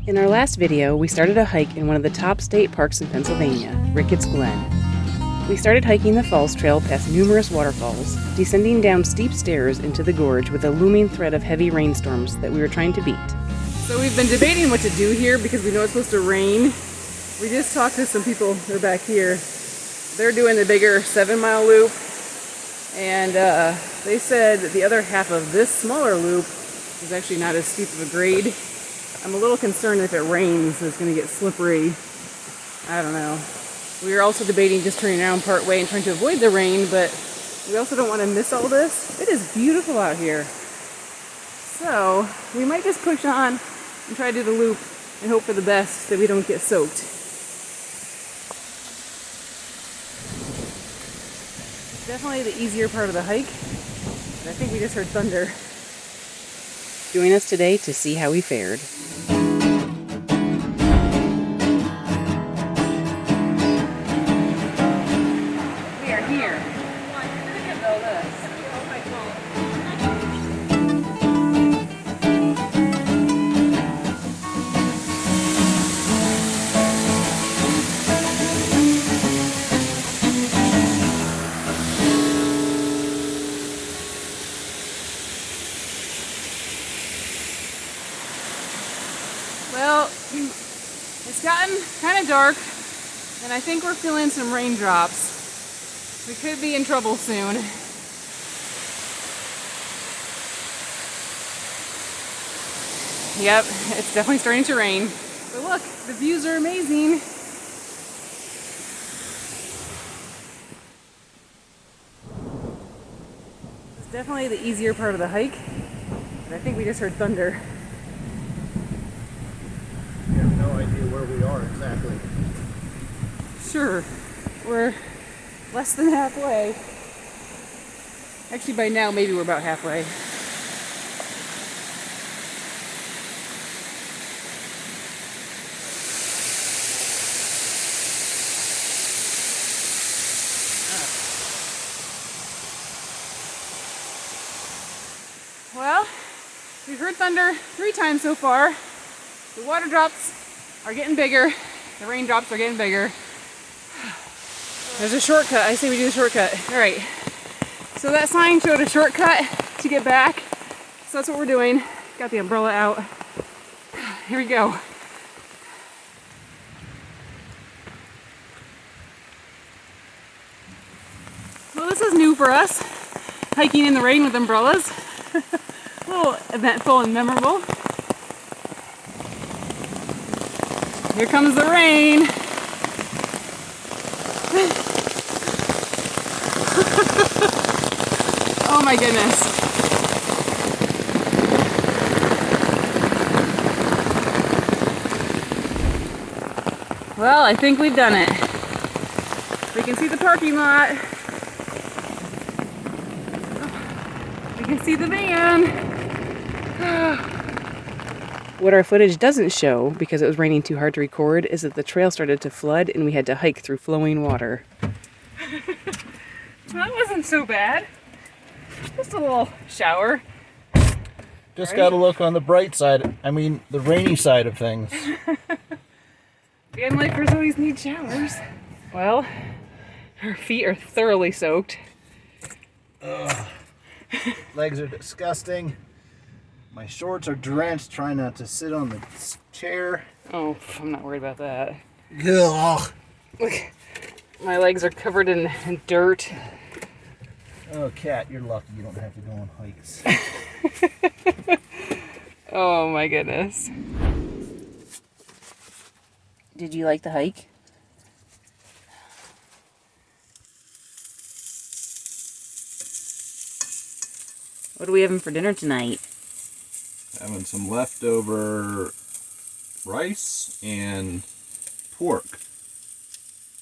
In our last video, we started a hike in one of the top state parks in Pennsylvania, Ricketts Glen. We started hiking the falls trail past numerous waterfalls, descending down steep stairs into the gorge with a looming threat of heavy rainstorms that we were trying to beat. So we've been debating what to do here because we know it's supposed to rain. We just talked to some people who are back here. They're doing the bigger 7-mile loop, and they said that the other half of this smaller loop is actually not as steep of a grade. I'm a little concerned if it rains, it's going to get slippery. I don't know. We were also debating just turning around part way and trying to avoid the rain, but we also don't want to miss all this. It is beautiful out here. So we might just push on and try to do the loop and hope for the best that we don't get soaked. It's definitely the easier part of the hike, but I think we just heard thunder. Join us today to see how we fared. We are here. Look at all this. Well, it's gotten kind of dark, and I think we're feeling some raindrops. We could be in trouble soon. Yep, it's definitely starting to rain. But look, the views are amazing. It's definitely the easier part of the hike, but I think we just heard thunder. Where we are exactly. Sure, we're less than halfway. Actually, by now, maybe we're about halfway. Well, we've heard thunder 3 times so far. The water drops are getting bigger. The raindrops are getting bigger. There's a shortcut. I say we do the shortcut. All right. So that sign showed a shortcut to get back. So that's what we're doing. Got the umbrella out. Here we go. Well, this is new for us. Hiking in the rain with umbrellas. A little eventful and memorable. Here comes the rain. Oh my goodness. Well, I think we've done it. We can see the parking lot. We can see the van. What our footage doesn't show, because it was raining too hard to record, is that the trail started to flood and we had to hike through flowing water. That wasn't so bad. Just a little shower. Just right? Gotta look on the bright side. I mean, the rainy side of things. Van lifers always need showers. Well, our feet are thoroughly soaked. Ugh. Legs are disgusting. My shorts are drenched, trying not to sit on the chair. Oh, I'm not worried about that. Ugh. Look, my legs are covered in dirt. Oh, Kat, you're lucky you don't have to go on hikes. Oh my goodness. Did you like the hike? What are we having for dinner tonight? Having some leftover rice and pork.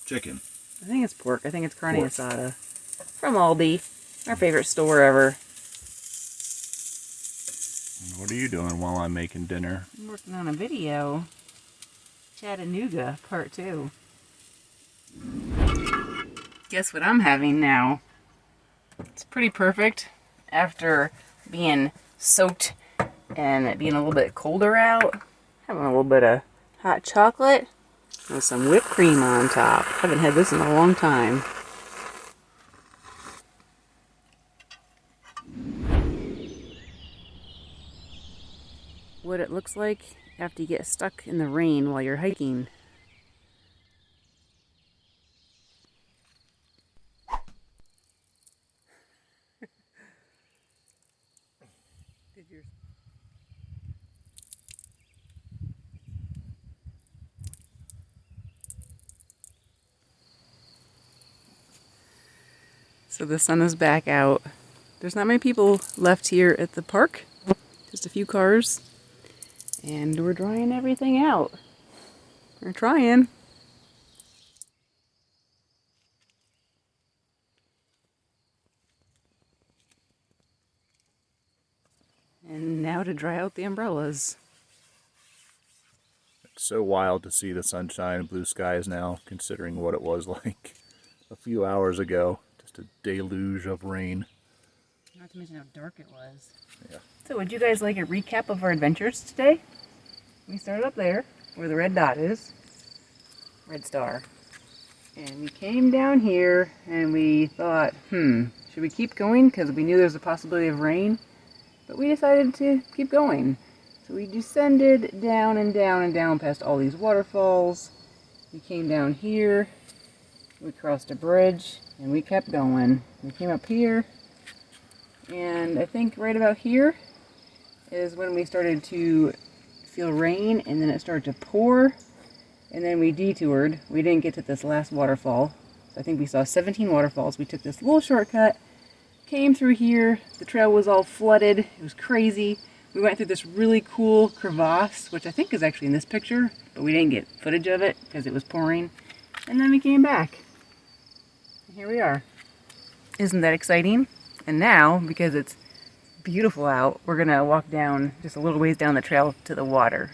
Chicken. I think it's pork. I think it's carne asada. From Aldi. Our favorite store ever. What are you doing while I'm making dinner? I'm working on a video. Chattanooga, part 2. Guess what I'm having now? It's pretty perfect after being soaked and it being a little bit colder out. Having a little bit of hot chocolate with some whipped cream on top. Haven't had this in a long time. What it looks like after you get stuck in the rain while you're hiking. So the sun is back out. There's not many people left here at the park, just a few cars. And we're drying everything out. We're trying. And now to dry out the umbrellas. It's so wild to see the sunshine and blue skies now, considering what it was like a few hours ago. Just a deluge of rain. Not to mention how dark it was. Yeah. So would you guys like a recap of our adventures today? We started up there, where the red dot is. Red star. And we came down here and we thought, should we keep going? Because we knew there was a possibility of rain. But we decided to keep going. So we descended down and down and down past all these waterfalls. We came down here. We crossed a bridge and we kept going. We came up here. And I think right about here is when we started to feel rain, and then it started to pour, and then we detoured. We didn't get to this last waterfall. So I think we saw 17 waterfalls. We took this little shortcut, came through here. The trail was all flooded. It was crazy. We went through this really cool crevasse, which I think is actually in this picture, but we didn't get footage of it because it was pouring. And then we came back. And here we are. Isn't that exciting? And now, because it's beautiful out, we're going to walk down just a little ways down the trail to the water.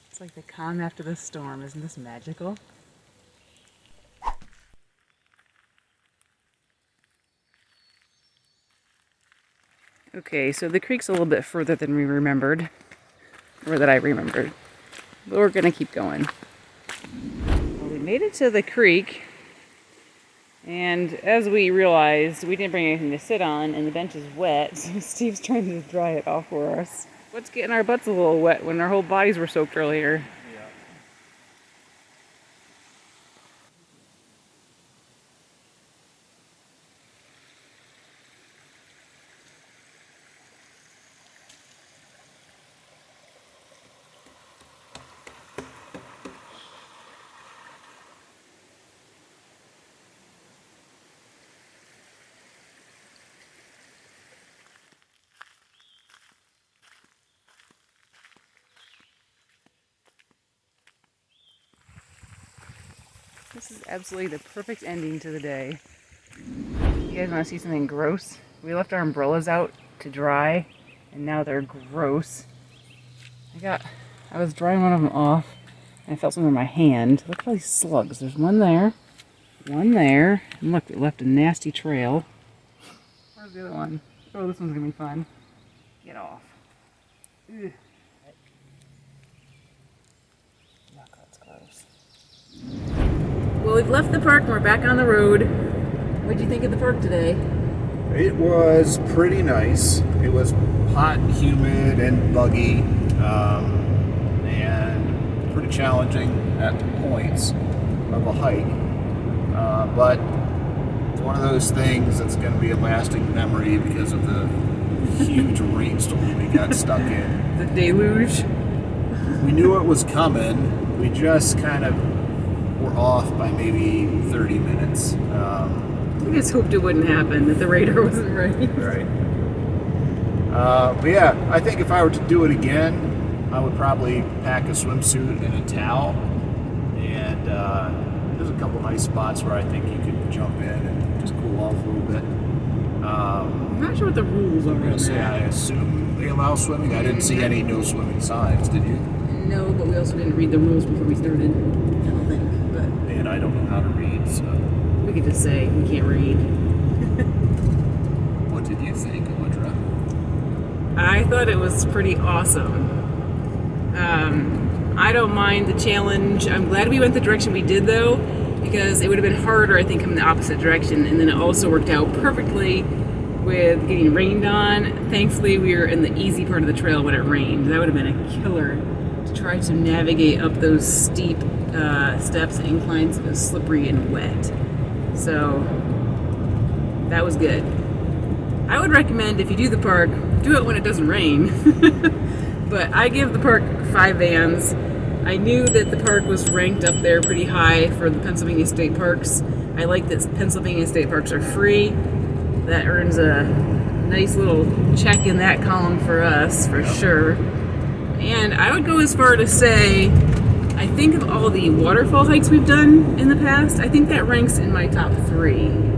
It's like the calm after the storm. Isn't this magical? Okay, so the creek's a little bit further than we remembered, or that I remembered, but we're going to keep going. Well, we made it to the creek, and as we realized, we didn't bring anything to sit on, and the bench is wet, so Steve's trying to dry it off for us. What's getting our butts a little wet when our whole bodies were soaked earlier? This is absolutely the perfect ending to the day. You guys want to see something gross? We left our umbrellas out to dry, and now they're gross. I was drying one of them off, and I felt something in my hand. Look at all these slugs. There's one there, and look, it left a nasty trail. Where's the other one? Oh, this one's gonna be fun. Get off. Ugh. Yuck, that's gross. Well, we've left the park and we're back on the road. What'd you think of the park today? It was pretty nice. It was hot, humid, and buggy, and pretty challenging at points of a hike. But it's one of those things that's going to be a lasting memory because of the huge rainstorm we got stuck in. The deluge. We knew it was coming. We just kind of were off by maybe 30 minutes. We just hoped it wouldn't happen, that the radar wasn't right. Right. But yeah, I think if I were to do it again, I would probably pack a swimsuit and a towel. And there's a couple nice spots where I think you could jump in and just cool off a little bit. I'm not sure what the rules are. I'm going to say, I assume they allow swimming. I didn't see any no swimming signs, did you? No, but we also didn't read the rules before we started, I don't think. But And I don't know how to read, so. we we could just say we can't read. What did you think, Audra? I thought it was pretty awesome. I don't mind the challenge. I'm glad we went the direction we did, though, because it would have been harder, I think, coming the opposite direction. And then it also worked out perfectly with getting rained on. Thankfully, we were in the easy part of the trail when it rained. That would have been a killer to try to navigate up those steep steps and inclines. It was slippery and wet. So that was good. I would recommend if you do the park, do it when it doesn't rain. But I give the park 5 vans. I knew that the park was ranked up there pretty high for the Pennsylvania state parks. I like that Pennsylvania state parks are free. That earns a nice little check in that column for us, for sure. And I would go as far to say, I think of all the waterfall hikes we've done in the past, I think that ranks in my top 3.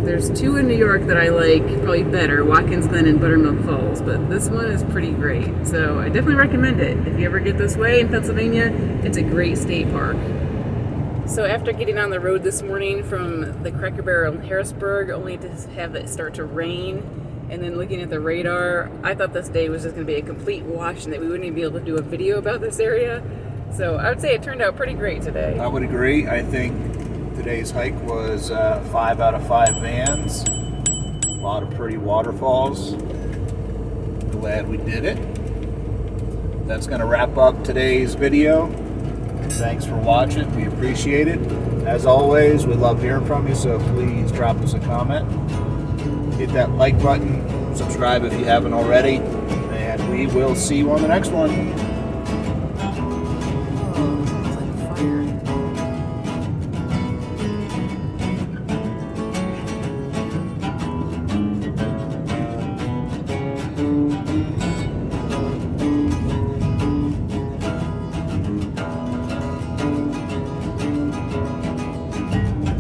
There's 2 in New York that I like probably better, Watkins Glen and Buttermilk Falls, but this one is pretty great. So I definitely recommend it. If you ever get this way in Pennsylvania, it's a great state park. So after getting on the road this morning from the Cracker Barrel in Harrisburg, only to have it start to rain, and then looking at the radar, I thought this day was just going to be a complete wash and that we wouldn't even be able to do a video about this area. So I would say it turned out pretty great today. I would agree. I think today's hike was 5 out of 5 vans. A lot of pretty waterfalls. Glad we did it. That's going to wrap up today's video. Thanks for watching. We appreciate it. As always, we love hearing from you, so please drop us a comment. Hit that like button. Subscribe if you haven't already. And we will see you on the next one.